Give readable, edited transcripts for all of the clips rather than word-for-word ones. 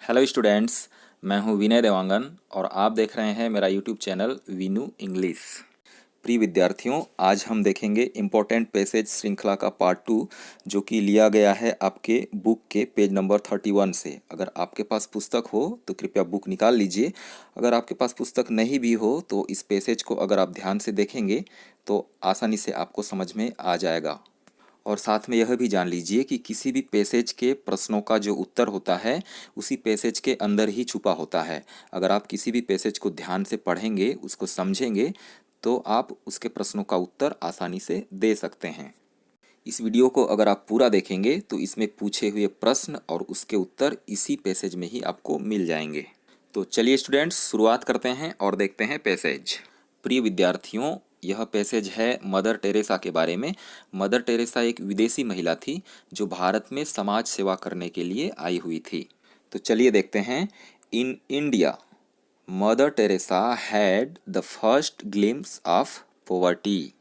Hello students, मैं हूं विनय देवांगन और आप देख रहे हैं मेरा यूट्यूब चैनल वीनू इंग्लिश। प्रिय विद्यार्थियों, आज हम देखेंगे इम्पोर्टेंट पैसेज श्रृंखला का पार्ट 2 जो कि लिया गया है आपके बुक के पेज नंबर 31 से। अगर आपके पास पुस्तक हो तो कृपया बुक निकाल लीजिए। अगर आपके पास पुस्तक नहीं भी हो तो इस पैसेज को अगर आप ध्यान से देखेंगे तो आसानी से आपको समझ में आ जाएगा। और साथ में यह भी जान लीजिए कि किसी भी पैसेज के प्रश्नों का जो उत्तर होता है उसी पैसेज के अंदर ही छुपा होता है। अगर आप किसी भी पैसेज को ध्यान से पढ़ेंगे, उसको समझेंगे, तो आप उसके प्रश्नों का उत्तर आसानी से दे सकते हैं। इस वीडियो को अगर आप पूरा देखेंगे तो इसमें पूछे हुए प्रश्न और उसके उत्तर इसी पैसेज में ही आपको मिल जाएंगे। तो चलिए स्टूडेंट्स, शुरुआत करते हैं और देखते हैं पैसेज। प्रिय विद्यार्थियों, यह पैसेज है मदर टेरेसा के बारे में। मदर टेरेसा एक विदेशी महिला थी जो भारत में समाज सेवा करने के लिए आई हुई थी। तो चलिए देखते हैं। In India mother Teresa had the first glimpse of poverty.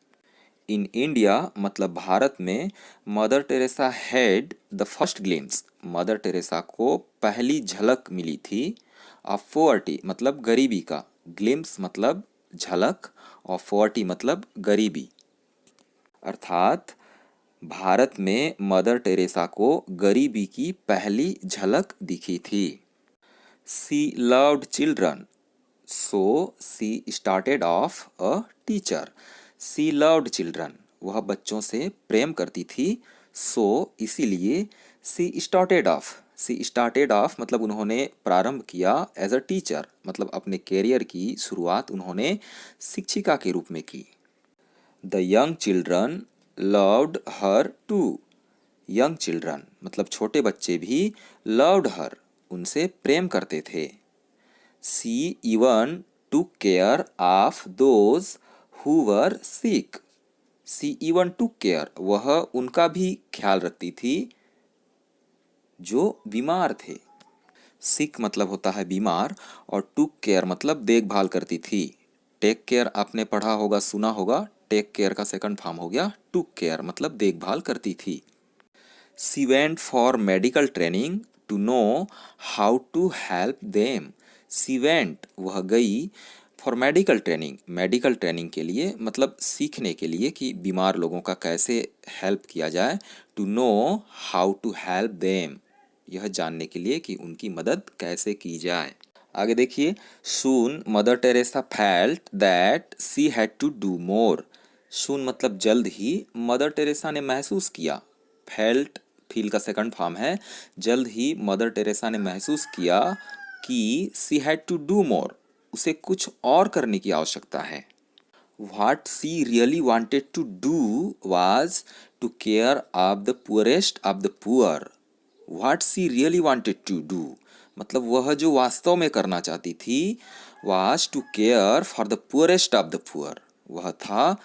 In India मतलब भारत में mother Teresa had the first glimpse, mother Teresa को पहली झलक मिली थी ऑफ पॉवर्टी मतलब गरीबी का। ग्लिम्स मतलब झलक और पॉवर्टी मतलब गरीबी। अर्थात भारत में मदर टेरेसा को गरीबी की पहली झलक दिखी थी। She loved children so she started of a teacher. She loved children, वह बच्चों से प्रेम करती थी। सो इसीलिए सी स्टार्टेड ऑफ मतलब उन्होंने प्रारंभ किया एज अ टीचर, मतलब अपने कैरियर की शुरुआत उन्होंने शिक्षिका के रूप में की। The young children loved her too. Young children मतलब छोटे बच्चे भी लव्ड हर, उनसे प्रेम करते थे। She even took care of those who were sick. She even took care, वह उनका भी ख्याल रखती थी जो बीमार थे। सिक मतलब होता है बीमार और टुक केयर मतलब देखभाल करती थी। टेक केयर आपने पढ़ा होगा, सुना होगा। टेक केयर का सेकंड फॉर्म हो गया टुक केयर, मतलब देखभाल करती थी। She went for medical training to know how to help them. She went, वह गई, for medical training, medical training के लिए मतलब सीखने के लिए कि बीमार लोगों का कैसे हेल्प किया जाए। To know how to help them, यह जानने के लिए कि उनकी मदद कैसे की जाए। आगे देखिए। Soon Mother Teresa felt that she had to do more. Soon मतलब जल्द ही, मदर टेरेसा ने महसूस किया। फेल्ट फील का सेकंड फॉर्म है। जल्द ही मदर टेरेसा ने महसूस किया कि she had to do more, उसे कुछ और करने की आवश्यकता है। What she really wanted to do was to care of the poorest of the poor. What she really wanted to do मतलब वह जो वास्तव में करना चाहती थी was to care for the poorest of the poor. वह था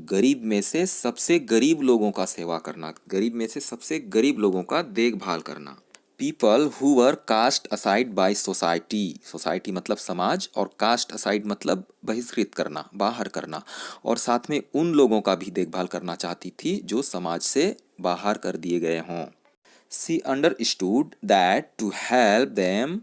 गरीब में से सबसे गरीब लोगों का सेवा करना, गरीब में से सबसे गरीब लोगों का देखभाल करना। People who were cast aside by society. Society मतलब समाज और कास्ट असाइड मतलब बहिष्कृत करना, बाहर करना। और साथ में उन लोगों का भी देखभाल करना चाहती थी जो समाज से बाहर कर दिए गए हों। She understood that to help them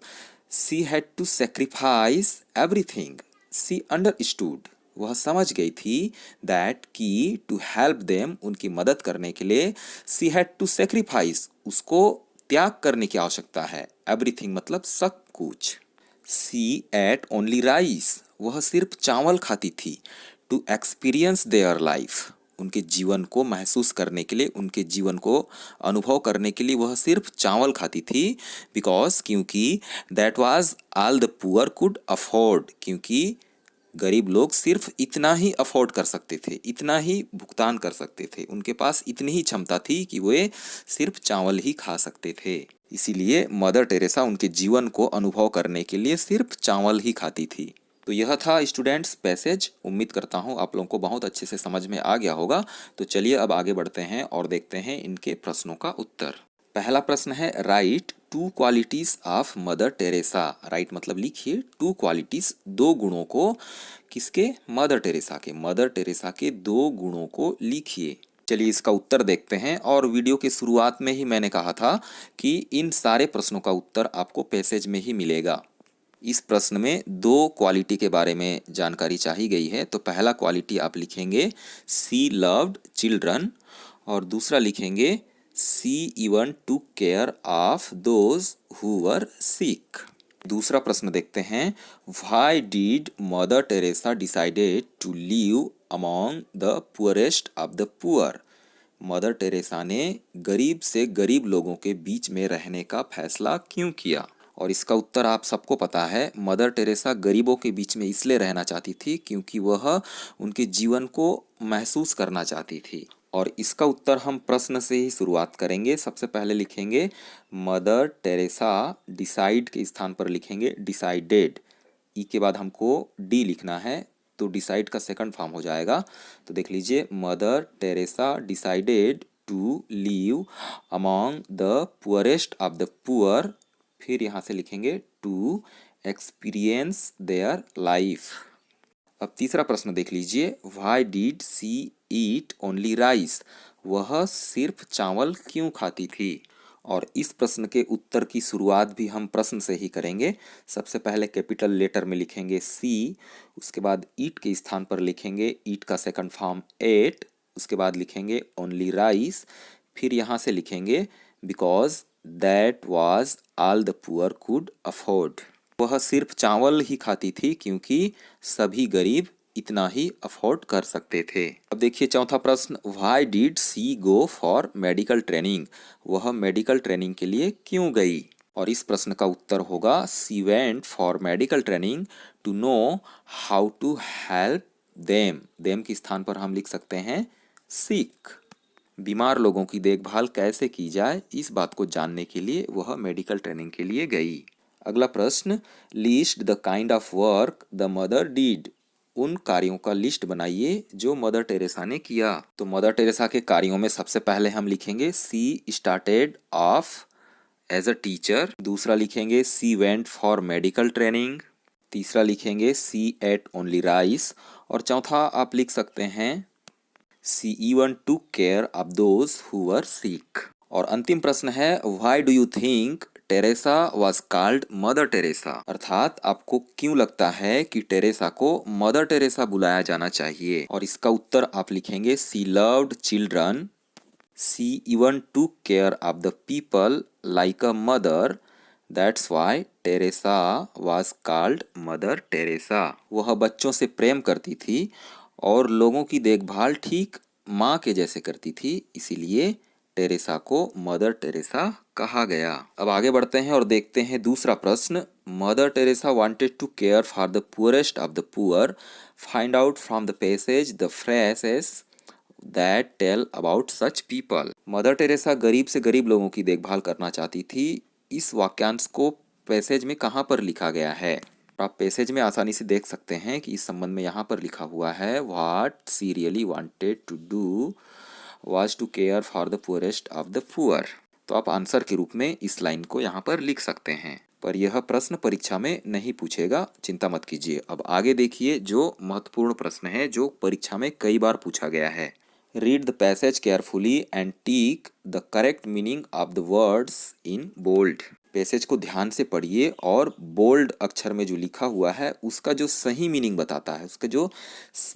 she had to sacrifice everything. She understood, वह समझ गई थी दैट की टू हेल्प देम, उनकी मदद करने के लिए, सी हैड टू सेक्रीफाइस, उसको त्याग करने की आवश्यकता है। एवरीथिंग मतलब सब कुछ। सी एट ओनली राइस, वह सिर्फ चावल खाती थी। टू एक्सपीरियंस देयर लाइफ, उनके जीवन को महसूस करने के लिए, उनके जीवन को अनुभव करने के लिए वह सिर्फ चावल खाती थी। बिकॉज क्योंकि that was all the poor could afford, क्योंकि गरीब लोग सिर्फ इतना ही अफोर्ड कर सकते थे, इतना ही भुगतान कर सकते थे, उनके पास इतनी ही क्षमता थी कि वे सिर्फ चावल ही खा सकते थे। इसीलिए मदर टेरेसा उनके जीवन को अनुभव करने के लिए सिर्फ चावल ही खाती थी। तो यह था स्टूडेंट्स पैसेज। उम्मीद करता हूँ आप लोगों को बहुत अच्छे से समझ में आ गया होगा। तो चलिए अब आगे बढ़ते हैं और देखते हैं इनके प्रश्नों का उत्तर। पहला प्रश्न है right two qualities of mother Teresa. Right मतलब लिखिए टू क्वालिटीज, दो गुणों को, किसके? मदर टेरेसा के। मदर टेरेसा के दो गुणों को लिखिए। चलिए इसका उत्तर देखते हैं। और वीडियो के शुरुआत में ही मैंने कहा था कि इन सारे प्रश्नों का उत्तर आपको पैसेज में ही मिलेगा। इस प्रश्न में दो क्वालिटी के बारे में जानकारी चाहिए गई है। तो पहला क्वालिटी आप लिखेंगे सी लव्ड चिल्ड्रन और दूसरा लिखेंगे she even to care of those who were sick. दूसरा प्रश्न देखते हैं, why did Mother Teresa decided to live among the poorest of the poor. Mother Teresa ने गरीब से गरीब लोगों के बीच में रहने का फैसला क्यों किया। और इसका उत्तर आप सबको पता है, मदर टेरेसा गरीबों के बीच में इसलिए रहना चाहती थी क्योंकि वह उनके जीवन को महसूस करना चाहती थी। और इसका उत्तर हम प्रश्न से ही शुरुआत करेंगे। सबसे पहले लिखेंगे मदर टेरेसा, डिसाइड के स्थान पर लिखेंगे डिसाइडेड, ई के बाद हमको डी लिखना है तो डिसाइड का सेकंड फॉर्म हो जाएगा। तो देख लीजिए, Mother Teresa decided to live among the poorest of the poor, फिर यहाँ से लिखेंगे टू एक्सपीरियंस देयर लाइफ। अब तीसरा प्रश्न देख लीजिए, why did she eat only rice. वह सिर्फ चावल क्यों खाती थी। और इस प्रश्न के उत्तर की शुरुआत भी हम प्रश्न से ही करेंगे। सबसे पहले कैपिटल लेटर में लिखेंगे सी, उसके बाद ईट के स्थान पर लिखेंगे ईट का सेकंड फॉर्म एट, उसके बाद लिखेंगे ओनली राइस, फिर यहाँ से लिखेंगे because that was all the poor could afford. वह सिर्फ चावल ही खाती थी क्योंकि सभी गरीब इतना ही अफोर्ड कर सकते थे। अब देखिए चौथा प्रश्न, why did she go for medical training. वह मेडिकल ट्रेनिंग के लिए क्यों गई। और इस प्रश्न का उत्तर होगा she went for medical training to know how to help them. Them के स्थान पर हम लिख सकते हैं सिक। बीमार लोगों की देखभाल कैसे की जाए, इस बात को जानने के लिए वह मेडिकल ट्रेनिंग के लिए गई। अगला प्रश्न, list the kind of work the mother did. उन कार्यों का लिस्ट बनाइए जो मदर टेरेसा ने किया। तो मदर टेरेसा के कार्यों में सबसे पहले हम लिखेंगे she started off as a teacher, दूसरा लिखेंगे she went for medical training, तीसरा लिखेंगे सी एट ओनली राइस, और चौथा आप लिख सकते हैं she even to care of those who were sick. और अंतिम प्रश्न है, why do you think Teresa was called Mother Teresa. अर्थात आपको क्यों लगता है कि टेरेसा को मदर टेरेसा बुलाया जाना चाहिए। और इसका उत्तर आप लिखेंगे she loved children, she even to care of the people like a mother, that's why Teresa was called Mother Teresa. वह बच्चों से प्रेम करती थी और लोगों की देखभाल ठीक माँ के जैसे करती थी, इसीलिए टेरेसा को मदर टेरेसा कहा गया। अब आगे बढ़ते हैं और देखते हैं दूसरा प्रश्न, Mother Teresa wanted to care for the poorest of the poor, find out from the passage the phrases that tell about such people. Mother Teresa गरीब से गरीब लोगों की देखभाल करना चाहती थी। इस वाक्यांश को पैसेज में कहाँ पर लिखा गया है। आप पैसेज में आसानी से देख सकते हैं कि इस संबंध में यहाँ पर लिखा हुआ है, what she really wanted to do was to care for the poorest of the poor. तो आप आंसर के रूप में इस लाइन को यहाँ पर लिख सकते हैं, पर यह प्रश्न परीक्षा में नहीं पूछेगा, चिंता मत कीजिए। अब आगे देखिए जो महत्वपूर्ण प्रश्न है जो परीक्षा में कई बार पूछा गया है। Read the passage carefully and tick the correct meaning of the words in bold. Passage को ध्यान से पढ़िए और बोल्ड अक्षर में जो लिखा हुआ है उसका जो सही मीनिंग बताता है, उसका जो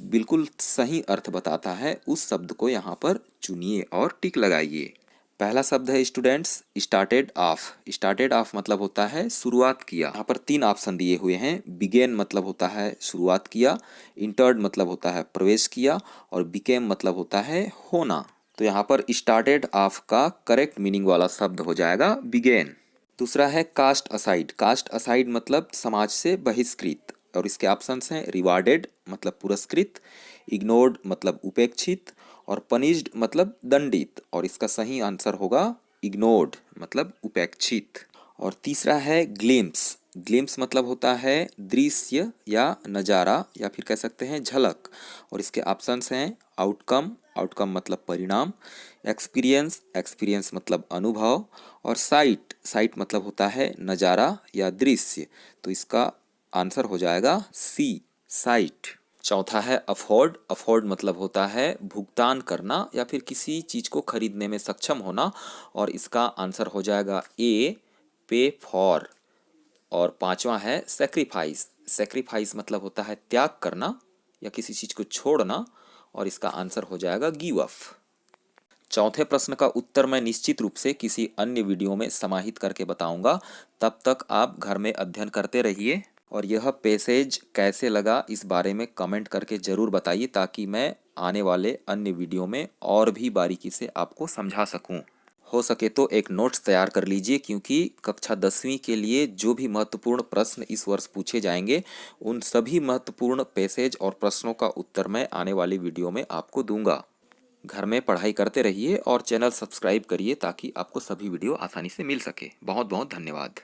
बिल्कुल सही अर्थ बताता है, उस शब्द को यहाँ पर चुनिए और टिक लगाइए। पहला शब्द है students started off. Started off मतलब होता है शुरुआत किया। यहाँ पर तीन ऑप्शन दिए हुए हैं। बिगेन मतलब होता है शुरुआत किया, इंटर्ड मतलब होता है प्रवेश किया, और बिकेम मतलब होता है होना। तो यहाँ पर स्टार्टेड ऑफ का करेक्ट मीनिंग वाला शब्द हो जाएगा बिगेन। दूसरा है कास्ट असाइड। कास्ट असाइड मतलब समाज से बहिष्कृत, और इसके ऑप्शंस हैं रिवार्डेड मतलब पुरस्कृत, इग्नोर्ड मतलब उपेक्षित, और पनिश्ड मतलब दंडित, और इसका सही आंसर होगा इग्नोर्ड मतलब उपेक्षित। और तीसरा है ग्लिम्स। ग्लिम्स मतलब होता है दृश्य या नज़ारा, या फिर कह सकते हैं झलक, और इसके ऑप्शंस हैं आउटकम, आउटकम मतलब परिणाम, एक्सपीरियंस, एक्सपीरियंस मतलब अनुभव, और साइट, साइट मतलब होता है नज़ारा या दृश्य। तो इसका आंसर हो जाएगा सी साइट। चौथा है अफोर्ड। अफोर्ड मतलब होता है भुगतान करना या फिर किसी चीज़ को खरीदने में सक्षम होना, और इसका आंसर हो जाएगा ए, पे फॉर। और पांचवा है सेक्रीफाइस। सेक्रीफाइस मतलब होता है त्याग करना या किसी चीज़ को छोड़ना, और इसका आंसर हो जाएगा गिव अप। चौथे प्रश्न का उत्तर मैं निश्चित रूप से किसी अन्य वीडियो में समाहित करके बताऊंगा। तब तक आप घर में अध्ययन करते रहिए, और यह पैसेज कैसे लगा इस बारे में कमेंट करके ज़रूर बताइए, ताकि मैं आने वाले अन्य वीडियो में और भी बारीकी से आपको समझा सकूं। हो सके तो एक नोट्स तैयार कर लीजिए, क्योंकि कक्षा 10वीं के लिए जो भी महत्वपूर्ण प्रश्न इस वर्ष पूछे जाएंगे, उन सभी महत्वपूर्ण पैसेज और प्रश्नों का उत्तर मैं आने वाली वीडियो में आपको दूंगा। घर में पढ़ाई करते रहिए और चैनल सब्सक्राइब करिए, ताकि आपको सभी वीडियो आसानी से मिल सके। बहुत बहुत धन्यवाद।